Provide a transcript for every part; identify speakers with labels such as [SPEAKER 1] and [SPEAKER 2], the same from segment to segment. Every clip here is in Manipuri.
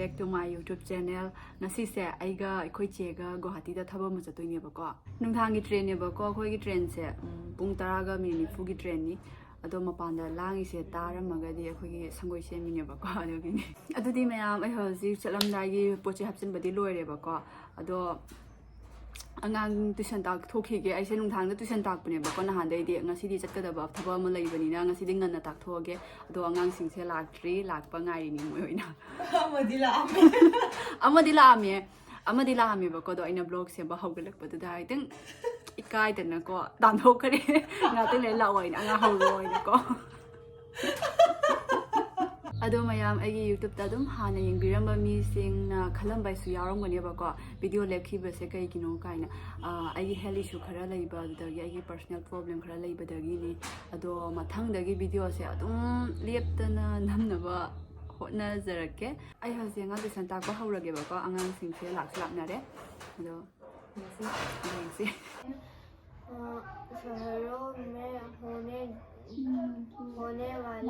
[SPEAKER 1] back to my YouTube channel. Ngasi se aiga akhoi chega Guwahati da thaba ma chatoi ne ba ko. Nungthang gi train ne ba ko khoi gi train se pung 10 ga minute fu gi train ni. Ado mapan da langi se taramaga di akhoi gi sangoi se mi ne ba ko ado gi ni. Ado di mayam ai hoji chalam dai gi poche hapsin ba di loire ba ko. Ado angang tuition tak thoki ge ai se nungthang da tuition tak pune ba ko na han dai di ngasi di chatka da ba thaba ma lai bani na ngasi di ngan na tak thoge ado angang sing se lakri lakpa ngai ni moi oina amadi la ame ba ko do ina blog se ba haugalak pa da ai teng ikai da na ko dan thok kare na te le la wai na nga hau roi na ko ado mayam ai YouTube ta dum hana yingbiramba mi sing na khalam bai su yarom gane ba ko video lekhi ba se kai kino kai na ai heli su khara lai ba da gi ai personal problem khara lai ba da gi ni ado mathang da gi video se adum lepta na namna ba hotna zarake ai hause nga de santa ko haurage ba ko angang sing se lak na re ado si
[SPEAKER 2] शहरों में होने वाले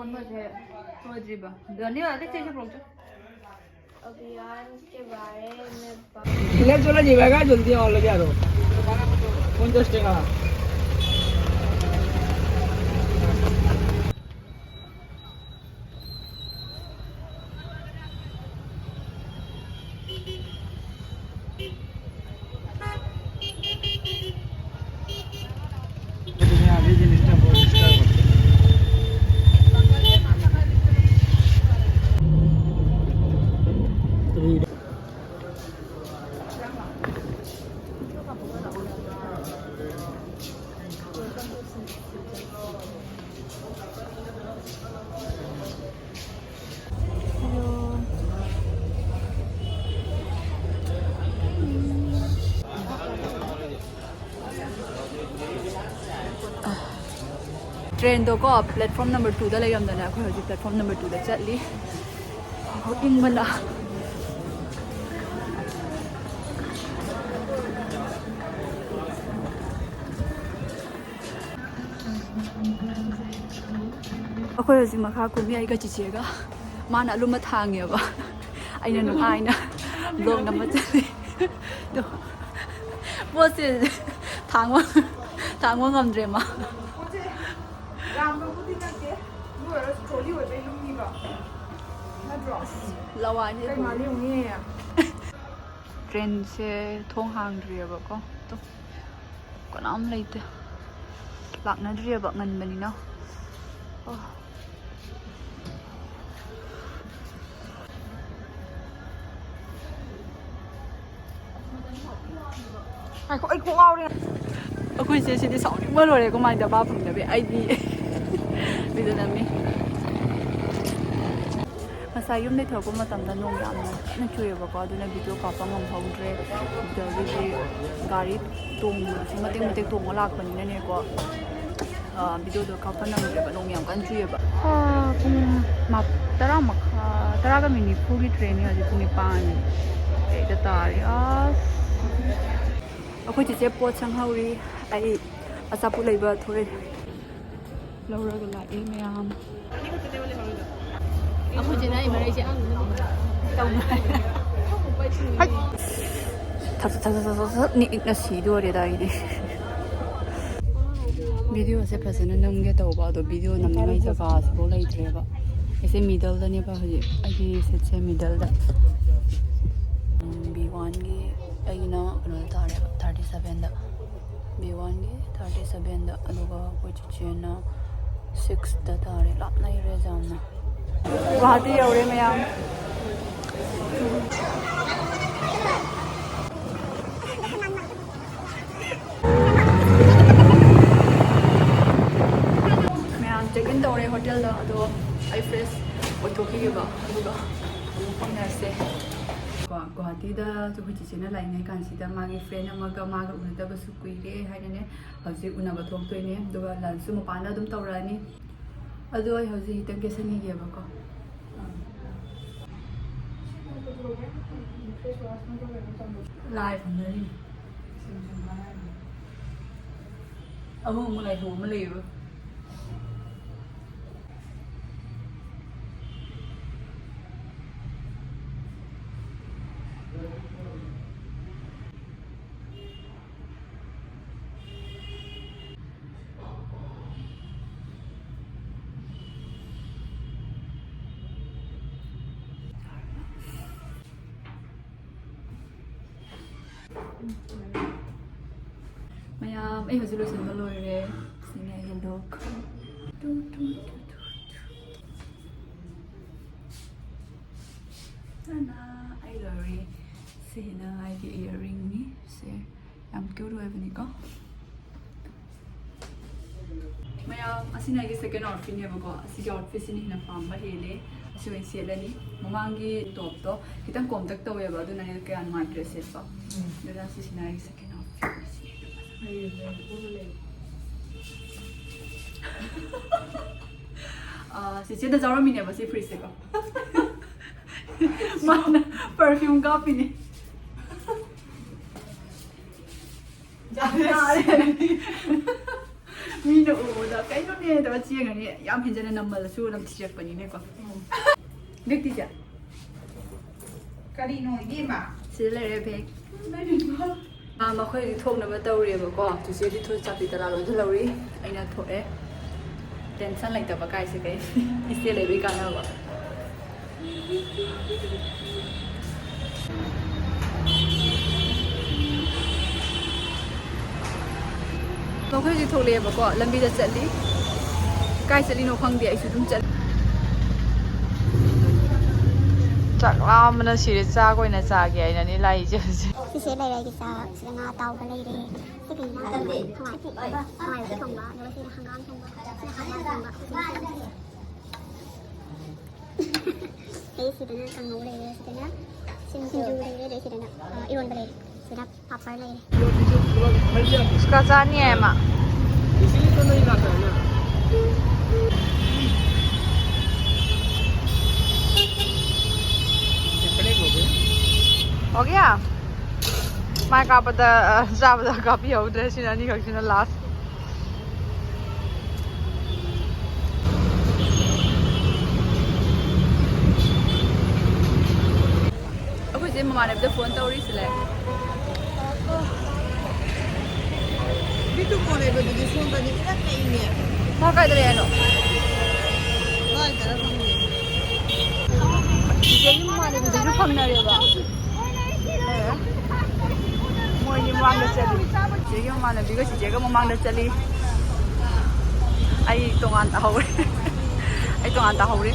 [SPEAKER 2] अभियान के बारे में
[SPEAKER 3] चला जाएगा जल्दी और लगे यारो 50 টাকা
[SPEAKER 1] train do ko platform number 2 da layam da na khoi hoji platform number 2 da chatli ho ing mala akhoi hoji makha ku mi ai ga chiche ga mana luma thang ya ba aina nu aina blog number 3 do bo se thang wa ngamdre ma lawani train se thong hang dria ba ko to kanam leite lakna dria ba ngan bani na ai ko ao re akoi se se di saw ni mo lo re ko mai da ba phung da be ai di video na mi masa yum ne thopo ma tam da nong yam na chuye ba ko aduna video ka pa ngam hawdre da gi gari tong mating tong lak ban ne ko video do ka pa nang ba nong yam kan chuye ba pung ma tara makha tara ga mini puri train ya ji puni pan e da tari akhoi che po chang hauri ai asapu leiba thore laura ga la e mayam akhoi je nai mare je tong hai ta ni na si do re dai di video se phasana namge to ba do video namne mai jaga se bo lai tre ba ese middle da ne ba hoje ai se middle da b1 ge ai na no tare 37 da b1 ge 37 da aduga ko chiche na 6 da tare la nai re jamna Guwahati yaure mayam check in tore hotel da ado ai fresh othoki ba aduga pamna se Guwahati da to chiche na lai ngai kan si da magi friend amaga maga unta ba su kuire haine hauji unaba thok toi ne aduga lan su mapana dum tawrani ado ai hauji hitang ke sani ge ba ko live này ông lại thủ mà liều mayam ai hoje lo sin lo re sine yellow tu na ai lori sina ai the earring ni se am cute do have ni ko mayam asina gi second outfit ne ba ko asi outfit sin ni na pam ba hele asi wai se la ni mamangi top to kitang contact to we ba du na ne ka an ma dress ba dala si sina gi second outfit si Chiche da zaro mine ba si free se ko mana perfume ka pini mino da kai no ne da chi nga ni yam hin jana namal su lam chi pani ne ko dik ti ja
[SPEAKER 4] kari no gi ma
[SPEAKER 1] si le re pe ma khoi ri thok na ba taw re ba ko tu se di thoi chap ti ta la lo lo ri aina thok e tension like ta ba kai se kai ise le bi ka na ba ma khoi ri thok le ba ko lambi da chat li kai chat li no khang di ai su dum chat
[SPEAKER 4] chak la mana si cha koi na cha ge na ni lai je
[SPEAKER 5] Chị sẽ lấy cái sao sẽ ngã tàu cái lấy đi cái gì mà không phải cái không đó nếu là hàng ngon không đó sẽ hàng ngon không đó đấy thì nó càng ngủ đây thì nó xin du đây đấy thì nó iron đây thì nó papar đây
[SPEAKER 4] ska cha ni ma
[SPEAKER 3] इसीलिए तो नहीं खाता है ना कितने हो गए
[SPEAKER 4] हो गया mai ka ba da za ba da ka pi ho de sin ni ka sin last
[SPEAKER 1] akhoi je mama ne da phone taw ri sile
[SPEAKER 4] bitu ko le ba di phone ba ni ka kai ni
[SPEAKER 1] ma kai da re no
[SPEAKER 4] mai ka ra phone
[SPEAKER 1] je ni mama ne da ju phang na re ba moi ni mang da chali je ge mama ne bi ga si je ga mang da chali ai tongan ta hore ai tongan ta hore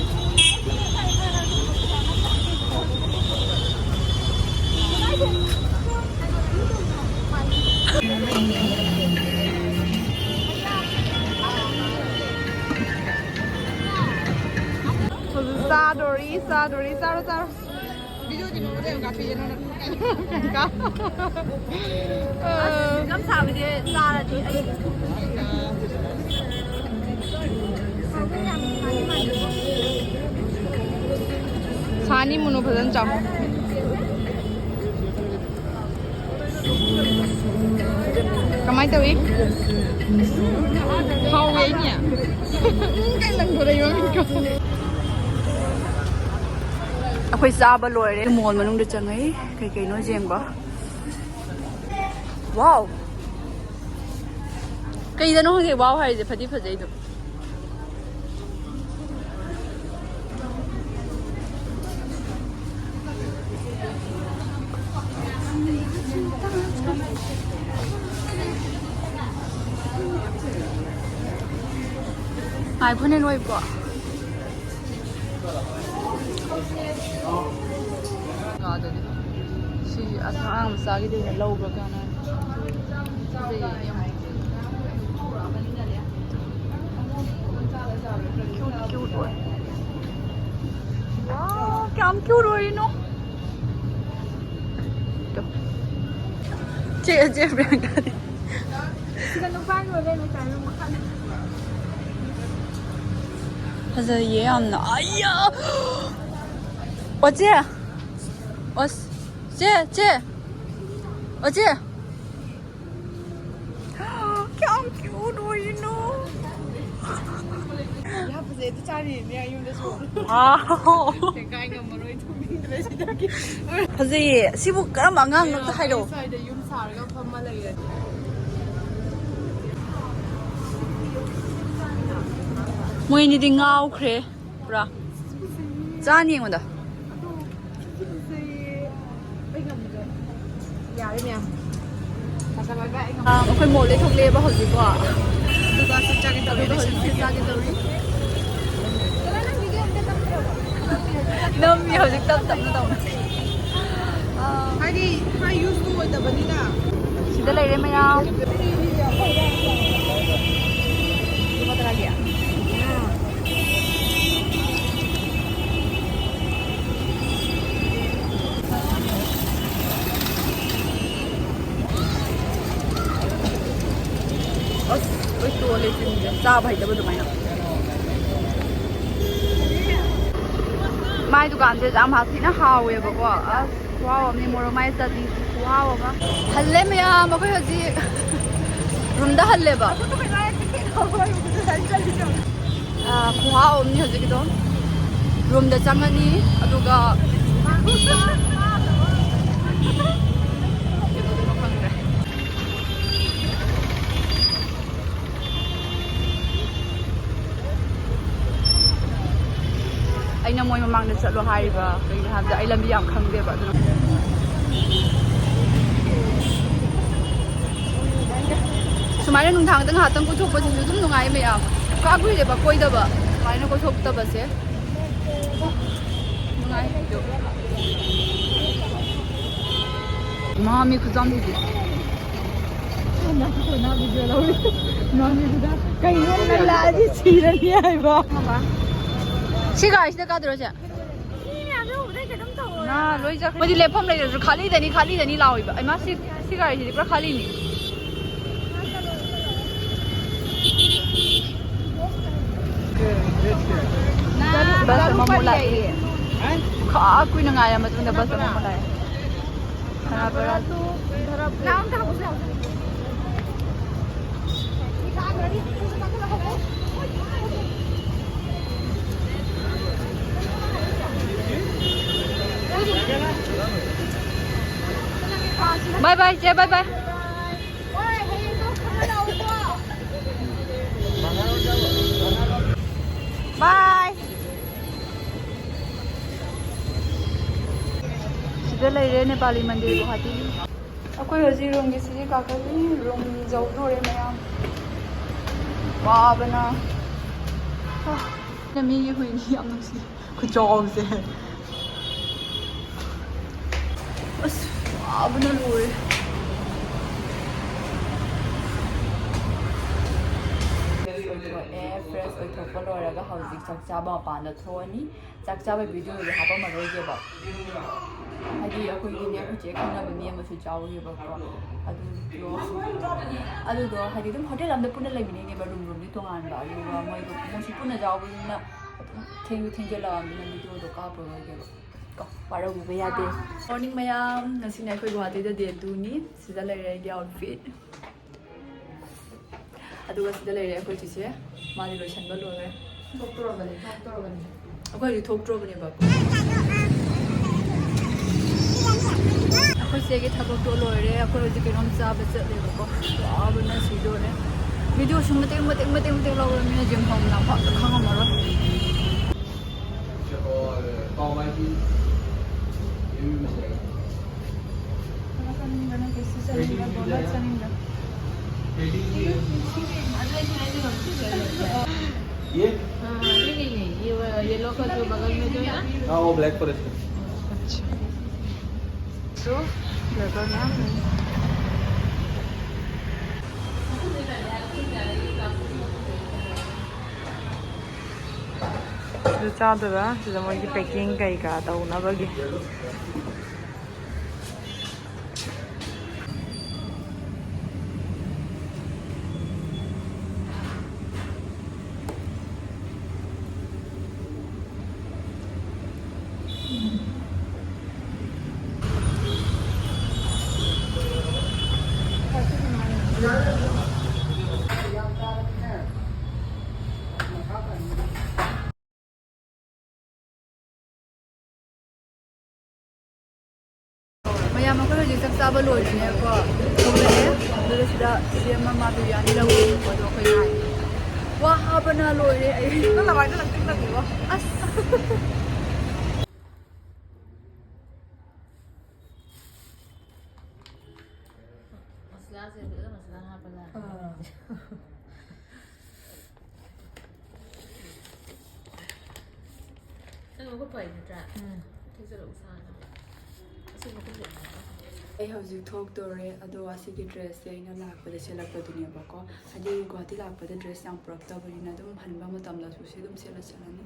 [SPEAKER 4] sa dori sa video di mo de ka pi na ka
[SPEAKER 1] gam sa bi je sa la di ai
[SPEAKER 4] sani muno bhajan cham kamai tawi how we nya cái lần của đây mà mình có
[SPEAKER 1] akhoi sa ba loi re mall manung da changai kai kai no jem ba wow kai da no nge wow hai je phadi phajai do ai phone loi ba
[SPEAKER 4] si asang sa gi de lâu ba ka na
[SPEAKER 1] cute rồi wow cam cute rồi nó chị bạn cả đi他这也要拿，哎呀！我借，我借，我借。Cam cute rồi nó.
[SPEAKER 4] ya pues esto chari ni ayun de so
[SPEAKER 1] 아.
[SPEAKER 4] te kai ngam maroi tu mi de si da ki
[SPEAKER 1] 선생님, 시부 그럼 망한 것도 하려.
[SPEAKER 4] sai de yum sar ga pham ma lai
[SPEAKER 1] 모인이디 ngao 그래. 그래. 짜니 뭔다.
[SPEAKER 4] bây ngam de ya đấy nè
[SPEAKER 1] ꯑꯩꯈꯣꯏ ꯃꯣꯜꯗꯩ ꯊꯣꯛꯂꯛꯑꯦꯕ ꯍꯧꯖꯤꯛꯀꯣ
[SPEAKER 4] ꯑꯗꯨꯒ ꯆꯠꯆꯒꯦ ꯇꯧꯔꯦ
[SPEAKER 1] ꯑꯗꯨꯒ ꯍꯧꯖꯤꯛ ꯆꯥꯒꯦ ꯇꯧꯔꯤ ꯅꯝꯃꯤ ꯍꯧꯖꯤꯛ ꯇꯞꯅ ꯇꯧꯅ
[SPEAKER 4] ꯍꯥꯏꯗꯤ ꯍꯥꯏ ꯌꯨꯁꯇꯨ ꯑꯣꯏꯗꯕꯅꯤꯅ
[SPEAKER 1] ꯁꯤꯗ ꯂꯩꯔꯦ ꯃꯌꯥꯝ ꯂꯨꯄꯥ 10ꯒꯤ ꯑꯁ ꯂꯣꯏ ꯇꯣꯜꯂꯦ ꯆꯤꯟꯁꯦ ꯆꯥꯕ ꯍꯩꯇꯕ ꯑꯗꯨꯃꯥꯏꯅ ꯃꯥꯏ ꯗꯨꯀꯥꯟꯁꯦ ꯌꯥꯝ ꯊꯤꯅ ꯍꯥꯎꯋꯦꯕꯀꯣ ꯑꯁ ꯈꯨꯍꯥꯎ ꯑꯃꯅꯦ ꯃꯣꯔꯣꯛ ꯃꯥꯏ ꯆꯥꯗꯤ ꯈꯨꯍꯥꯎ ꯑꯃ ꯍꯜꯂꯦ ꯃꯌꯥꯝ ꯑꯩꯈꯣꯏ ꯍꯧꯖꯤꯛ ꯔꯨꯝꯗ ꯍꯜꯂꯦꯕ ꯈꯨꯍꯥꯎ ꯑꯃꯅꯤ ꯍꯧꯖꯤꯛꯀꯤꯗꯣ ꯔꯨꯝꯗ ꯆꯪꯉꯅꯤ ꯑꯗꯨꯒ ꯀꯩꯗꯧꯗꯣꯏꯅꯣ ꯈꯪꯗ꯭ꯔꯦ ꯑꯩꯅ ꯃꯣꯏ ꯃꯃꯥꯡꯗ ꯆꯠꯂꯣ ꯍꯥꯏꯔꯤꯕ ꯀꯩꯒꯤꯅꯣ ꯍꯥꯏꯕꯗ ꯑꯩ ꯂꯝꯕꯤ ꯌꯥꯝ ꯈꯪꯗꯦꯕ ꯑꯗꯨꯅ ꯁꯨꯃꯥꯏꯅ ꯅꯨꯡꯗꯥꯡꯗ ꯉꯥꯏꯍꯥꯛꯇꯪ ꯀꯣꯏꯊꯣꯛꯄꯁꯤꯁꯨ ꯑꯗꯨꯝ ꯅꯨꯡꯉꯥꯏ ꯃꯌꯥꯝ ꯀꯨꯏꯔꯦꯕ ꯀꯣꯏꯗꯕ ꯁꯨꯃꯥꯏꯅ ꯀꯣꯏꯊꯣꯛꯇꯕꯁꯦ ꯅꯨꯡꯉꯥꯏ ꯃꯥꯃꯤ ꯈꯨꯆꯥꯝꯗꯨꯗꯤ
[SPEAKER 4] ꯀꯩꯅꯣ ꯂꯥꯛꯑꯗꯤ ꯁꯤꯔꯅꯤ ꯍꯥꯏꯕ
[SPEAKER 1] ꯁꯤ ꯒꯥꯔꯤꯁꯤꯗ ꯀꯥꯗꯣꯏꯔꯣꯁꯦ ꯂꯣꯏ ꯆꯠꯈ꯭ꯔꯦ ꯃꯣꯏꯗꯤ ꯂꯦꯞꯐꯝ ꯂꯩꯇ꯭ꯔꯁꯨ ꯈꯥꯂꯤꯗꯅꯤ ꯂꯥꯎꯏꯕ ꯑꯩꯃ ꯁꯤ ꯒꯥꯔꯤꯁꯤꯗꯤ ꯄꯨꯔꯥ ꯈꯥꯂꯤꯅꯤ बस अममुक लाए खा कुछ ngaया matunda bus अममुक लाए बाय बाय जय बाय बाय बाय सिदा लेरे नेपाली मंदिर गुवाहाटी अखोई हजी रूम की सिजी काकली रूम जौदोरे मयाम वाबना मी की हुई नहीं याम नुसी खुजौब से बस वाबना लोरे फ्रेश ओइथोपा लोइरागा हौजिक चाक चाबा मपानदा थोअनी चाक चाबा भिडियो दे हापा मरोइजेबा हाइदि अखोइगिने अखोइचे खंगनाबा मी अमसु चावगेबको अदुदो हाइदि दम होटेल अमदा पुना लैबिनेनेबा रूम रूम दि तोंगानबा अदुगा मोइदो मोसु पुना जावबनिना थेंजेलामिना भिडियो दो कापरोइजेबा को पारगुबा यादे मॉर्निंग मयाम नसिना अखोइ गुवाहाटीदा डे 2 नि सिदा लैरे आइदि आउटफिट अदुगा सिदा लेरे अखोइ चिचे मादि लोइसनबा लोरे थोक्तोरबने अखोइ थोक्तोरबने बाको अखोइ सेगे थबक लोरे अखोइ हजि केनोम चाबा चलेबको आबना सिदोरे भिडियो सुम मते लौरे मिना जिम होम ना फा खंगमरो
[SPEAKER 3] ये
[SPEAKER 4] नहीं ये येलो का जो बगल में जो है ना
[SPEAKER 3] हाँ वो ब्लैक फॉरेस्ट है
[SPEAKER 4] अच्छा तो लेकर ना जो चादरा जो मोई की पैकिंग कई का तौना बगे
[SPEAKER 1] मैम अखोइ हजि चाक चाबा लोइनेको थोलए अदुगा सिदा सिएमा मा बिरयानी लौबो अदो अखोइ नाइ वा हाबना लोइरे आई
[SPEAKER 4] ना लवाई ना लगती लगेगा
[SPEAKER 1] अस ꯑꯩ ꯍꯧꯖꯤꯛ ꯊꯣꯛꯇꯣꯔꯦ ꯑꯗꯣ ꯑꯁꯤꯒꯤ ꯗ꯭ꯔꯦꯁꯁꯦ ꯑꯩꯅ ꯂꯥꯛꯄꯗ ꯁꯦꯠꯂꯛꯄꯗꯨꯅꯦꯕꯀꯣ ꯍꯥꯏꯗꯤ ꯒꯨꯋꯥꯍꯥꯇꯤ ꯂꯥꯛꯄꯗ ꯗ꯭ꯔꯦꯁ ꯌꯥꯝ ꯄꯨꯔꯛꯇꯕꯅꯤꯅ ꯑꯗꯨꯝ ꯍꯟꯕ ꯃꯇꯝꯗꯁꯨ ꯁꯤ ꯑꯗꯨꯝ ꯁꯦꯠꯂ ꯆꯠꯂꯅꯤ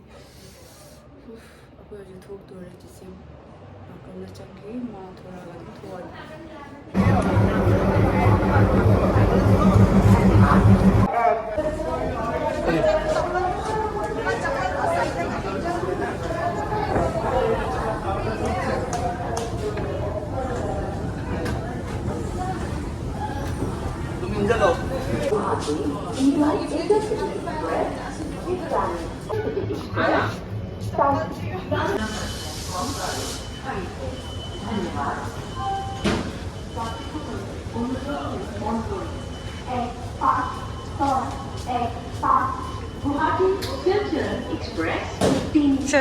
[SPEAKER 1] ꯑꯩꯈꯣꯏ ꯍꯧꯖꯤꯛ ꯊꯣꯛꯇꯣꯔꯦ ꯆꯤꯆꯦ ꯕꯥꯀꯜꯗ ꯆꯪꯈꯤ ꯃꯥ ꯊꯣꯔꯛꯑꯒ ꯑꯗꯨꯝ ꯊꯣꯛꯑꯅꯤ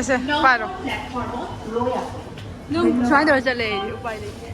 [SPEAKER 4] ꯁꯦ ꯄꯥꯏꯔꯣ
[SPEAKER 1] ꯑꯗꯨꯝ ꯁꯨꯃꯥꯏꯅ ꯇꯧꯔ ꯆꯠꯂꯦ ꯑꯩꯗꯤ ꯎꯄꯥꯏ ꯂꯩꯇꯦ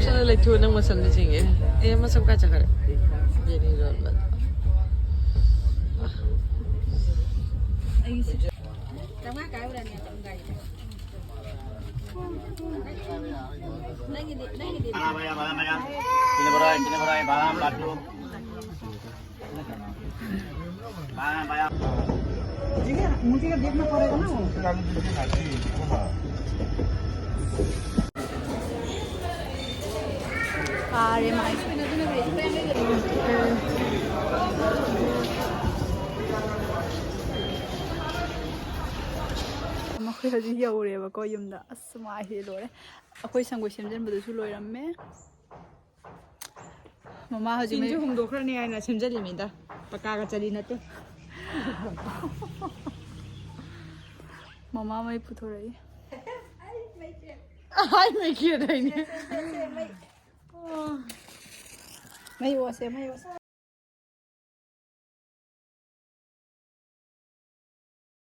[SPEAKER 4] Sana lectura ng masam na sige. Eh, masam ka tsaka. Jenny Rodman.
[SPEAKER 1] ꯑꯩꯈꯣꯏ ꯍꯧꯖꯤꯛ ꯌꯧꯔꯦꯕꯀꯣ ꯌꯨꯝꯗ ꯑꯁ ꯃꯥꯏꯁꯦ ꯂꯣꯏꯔꯦ ꯑꯩꯈꯣꯏ ꯁꯪꯒꯣꯏ ꯁꯦꯝꯖꯤꯟꯕꯗꯨꯁꯨ ꯂꯣꯏꯔꯝꯃꯦ ꯃꯃꯥ ꯍꯧꯖꯤꯛ
[SPEAKER 4] ꯆꯤꯟꯁꯨ ꯍꯣꯡꯗꯣꯛꯈ꯭ꯔꯅꯤ ꯍꯥꯏꯅ ꯁꯦꯝꯖꯜꯂꯤꯃꯤꯗ ꯄꯀꯥꯒ ꯆꯜꯂꯤ ꯅꯠꯇꯦ
[SPEAKER 1] ꯃꯃꯥ ꯃꯩ ꯄꯨꯊꯣꯔꯛꯏ
[SPEAKER 4] Ay, may kira niya.
[SPEAKER 1] ꯃꯩ ꯑꯣꯁꯦ